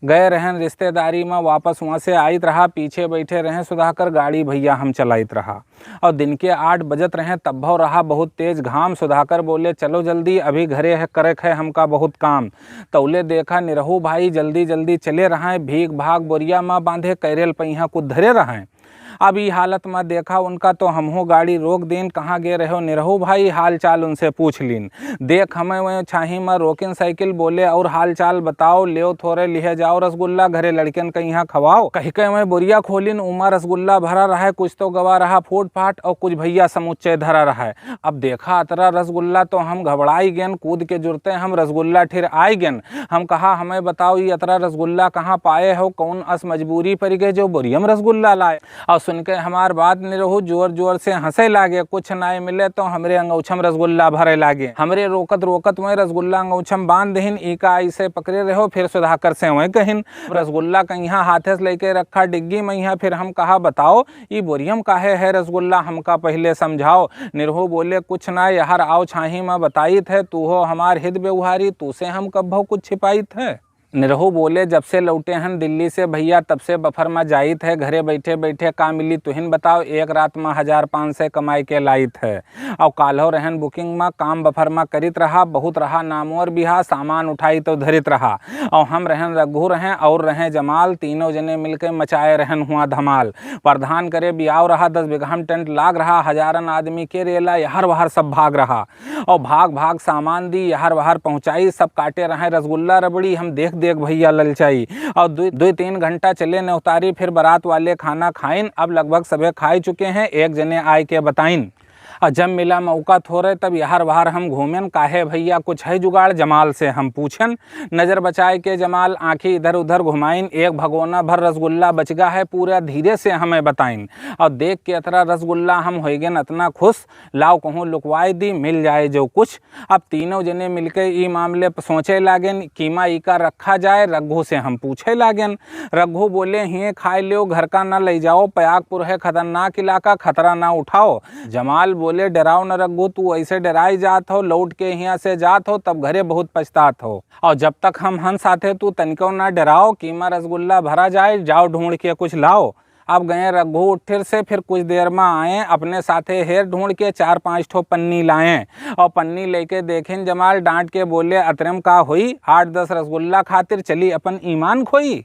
गए रहन रिश्तेदारी में, वापस वहाँ से आइत रहा, पीछे बैठे रहें सुधाकर, गाड़ी भैया हम चलाइत रहा। और दिन के 8 बजत रहे, तब भव रहा बहुत तेज घाम। सुधाकर बोले चलो जल्दी, अभी घरे है करे है हमका बहुत काम। तौले देखा निरहू भाई जल्दी जल्दी चले रहे, भीग भाग बोरिया में बांधे, कैरेल पहिया कुछ धरे रहें। अब ये हालत में देखा उनका तो हमहू गाड़ी रोक देन, कहाँ गे रहे हो निरहू भाई, हाल चाल उनसे पूछ लीन। देख हमें वह छाही में रोकिन साइकिल, बोले और हाल चाल बताओ, ले थोड़े लिहे जाओ रसगुल्ला, घरे लड़कन के यहाँ खवाओ। कही के मैं बोरिया खोलिन, उमा रसगुल्ला भरा रहा है, कुछ तो गवा रहा फूट फाट, और कुछ भैया समुच्चय धरा रहा है। अब देखा अतरा रसगुल्ला तो हम घबराई गेन, कूद के जुड़ते हम रसगुल्ला ठिर आई गेन। हम कहा हमें बताओ ये अतरा रसगुल्ला कहाँ पाए हो, कौन अस मजबूरी पर गए जो बोरियम रसगुल्ला लाए। और सुन के हमार बात निरहू जोर जोर से हंसे लागे, कुछ ना मिले तो हमरे अंगौछम रसगुल्ला भरे लागे। हमरे रोकत रोकत वह रसगुल्ला अंगौछम बांध दहिन, इका ऐसे पकड़े रहो, फिर सुधाकर से वह कहिन रसगुल्ला कहीं हाथे से लेके रखा डिग्गी में यहाँ। फिर हम कहा बताओ ये बोरियम काहे है रसगुल्ला, हमका पहले समझाओ। निरहू बोले कुछ ना यार, आओ छाही में बताइत है, तू हो हमार हित व्यवहारी, तू से हम कब कुछ छिपाइत है। निरहू बोले जब से लौटे हैं दिल्ली से भैया, तब से बफर में जाइत है, घरे बैठे बैठे का मिली तुहिन बताओ, एक रात में 1500 कमाई के लाइत है। और काल्हो रहन बुकिंग में, काम बफर में करित रहा, बहुत रहा नामोर बिहा, सामान उठाई तो धरित रहा। और हम रहन रघु रहें और रहें जमाल, तीनों जने मिलकर मचाए रहन हुआ धमाल। प्रधान करे बियाव रहा, 10 बीघा में टेंट लाग रहा, हजारन आदमी के रेला यहर वहर सब भाग रहा। और भाग भाग सामान दी यहर वहर पहुँचाई, सब काटे रहे रसगुल्ला रबड़ी, हम देख देख भैया ललचाई। और 2-3 घंटा चले न उतारी, फिर बारात वाले खाना खाइन। अब लगभग सबे खाई चुके हैं, एक जने आए के बताइन। और जब मिला मौका थोड़े तब यहर वहर हम घूमेन, काहे भैया कुछ है जुगाड़, जमाल से हम पूछन। नज़र बचाए के जमाल आंखें इधर उधर घुमाइन, एक भगोना भर रसगुल्ला बचगा है, पूरा धीरे से हमें बताइन। और देख के अतरा रसगुल्ला हम हो गए इतना खुश, लाओ कहूँ लुकवाई दी मिल जाए जो कुछ। अब तीनों जने मिलकर ये मामले पर सोचे लागेन, कीमा इका रखा जाए। रघु से हम पूछे लागेन, रघु बोले हिये खाए लो, घर का ना ले जाओ, पयागपुर है खतरनाक इलाका, खतरा ना उठाओ। जमाल बोले डराओ न रघु, तू ऐसे डराई जात हो, लौट के यहाँ से जात हो तब घरे बहुत पछतात हो। और जब तक हम हंस आते तू तनिको ना डराओ, कीमा रसगुल्ला भरा जाए, जाओ ढूंढ के कुछ लाओ। अब गए रघु उठिर से, फिर कुछ देर में आए, अपने साथे हेर ढूंढ के 4-5 ठो पन्नी लाए। और पन्नी लेके देखें जमाल, डांट के बोले अतरम का हुई, 8-10 रसगुल्ला खातिर चली अपन ईमान खोई।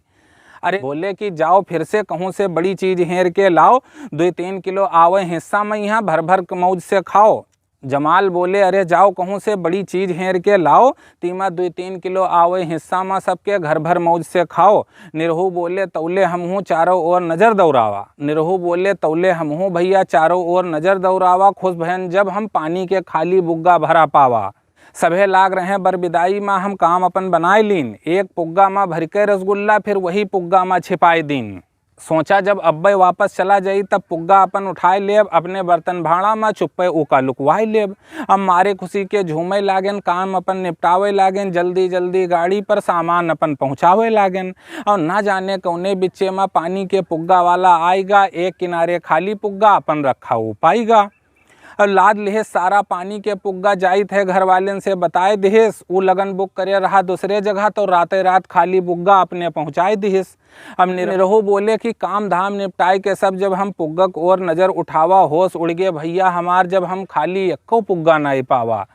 अरे बोले कि जाओ फिर से कहूँ से बड़ी चीज हेर के लाओ, 2-3 किलो आवे हिस्सा में यहाँ भर भर मौज से खाओ। जमाल बोले अरे जाओ कहूँ से बड़ी चीज हेर के लाओ, तीमा 2-3 किलो आवे हिस्सा में सबके घर भर मौज से खाओ। निरहू बोले तौले हमहूँ चारों ओर नज़र दौड़ावा। निरहू बोले तौले हमहूँ भैया चारों ओर नज़र दौड़ावा, खुश बहन जब हम पानी के खाली बुग्गा भरा पावा। सभे लाग रहे बरबिदाई में, हम काम अपन बनाए लीन, एक पुग्गा में भर के रसगुल्ला फिर वही पुग्गा में छिपाई दीन। सोचा जब अब्बे वापस चला जाई तब पुग्गा अपन उठाए लेब, अपने बर्तन भाड़ा में चुप्पे उका लुकवाई लेब। अब मारे खुशी के झूमे लागेन, काम अपन निपटावे लागेन, जल्दी जल्दी गाड़ी पर सामान अपन पहुँचावे लागेन। और ना जाने कौने बिच्चे में पानी के पुग्गा वाला आएगा, एक किनारे खाली पुग्गा अपन रखा हो पाएगा। और लाद लिहेस सारा पानी के पुग्गा जाइत है, घर वाले से बताए दिहेस, वो लगन बुक करे रहा दूसरे जगह, तो राते रात खाली बुग्गा अपने पहुँचाए दिहेस। अब निरहू बोले कि काम धाम निपटाए के सब जब हम पुग्गक और नज़र उठावा, होश उड़ गए भैया हमार, जब हम खाली एको पुग्गा नहीं पावा।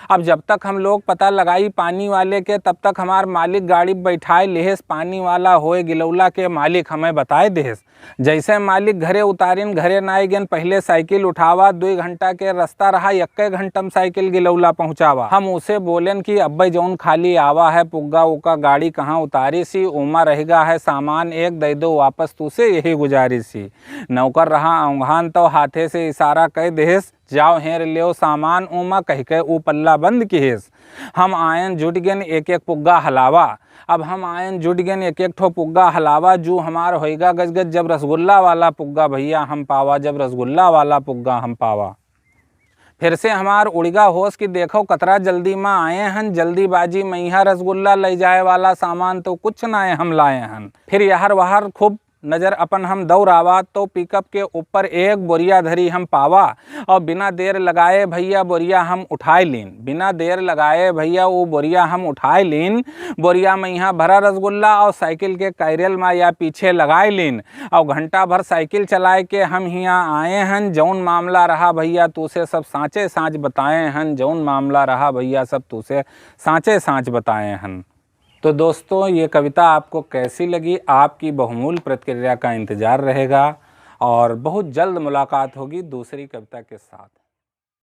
अब जब तक हम लोग पता लगाई पानी वाले के, तब तक हमार मालिक गाड़ी बैठाए लेहेस, पानी वाला होए गिलौला के मालिक हमें बताए देहेस। जैसे मालिक घरे उतारिन, घरे नाई गेन, पहले साइकिल उठावा, 2 घंटा के रास्ता रहा, 1 घंटा में साइकिल गिलौला पहुँचावा। हम उसे बोलेन कि अब्बे जौन खाली आवा है पुग्गा उका गाड़ी कहाँ उतारी सी, उमा रहेगा है सामान एक दे दो वापस, तू से यही गुजारिश सी। नौकर रहा औंघान तो हाथे से इशारा कह देहेस, जाओ हेर लियो सामान उमा, कह के ऊ पल्ला बंद किहेस। हम आयन जुट गेन एक एक पुग्गा हलावा। अब हम आयन जुट गेन एक एक ठो पुग्गा हलावा, जो हमार होएगा गजगज जब रसगुल्ला वाला पुग्गा भैया हम पावा, जब रसगुल्ला वाला पुग्गा हम पावा। फिर से हमार उड़गा होश कि देखो कतरा जल्दी में आए हन, जल्दीबाजी में यहाँ रसगुल्ला ले जाए वाला सामान तो कुछ ना हम लाए हन। फिर यहर वहर खूब नज़र अपन हम दौड़ावा तो पिकअप के ऊपर एक बोरिया धरी हम पावा और बिना देर लगाए भैया बोरिया हम उठाए लीन। बिना देर लगाए भैया वो बोरिया हम उठाए लीन। बोरिया में यहाँ भरा रसगुल्ला और साइकिल के कैरियल में या पीछे लगाए लीन और घंटा भर साइकिल चलाए के हम यहाँ आए हैं। जौन मामला रहा भैया तुसे सब साँचे साँच बताए हैं। जौन मामला रहा भैया सब तुसे साँचे साँच बताए हैं। तो दोस्तों ये कविता आपको कैसी लगी, आपकी बहुमूल्य प्रतिक्रिया का इंतज़ार रहेगा और बहुत जल्द मुलाकात होगी दूसरी कविता के साथ।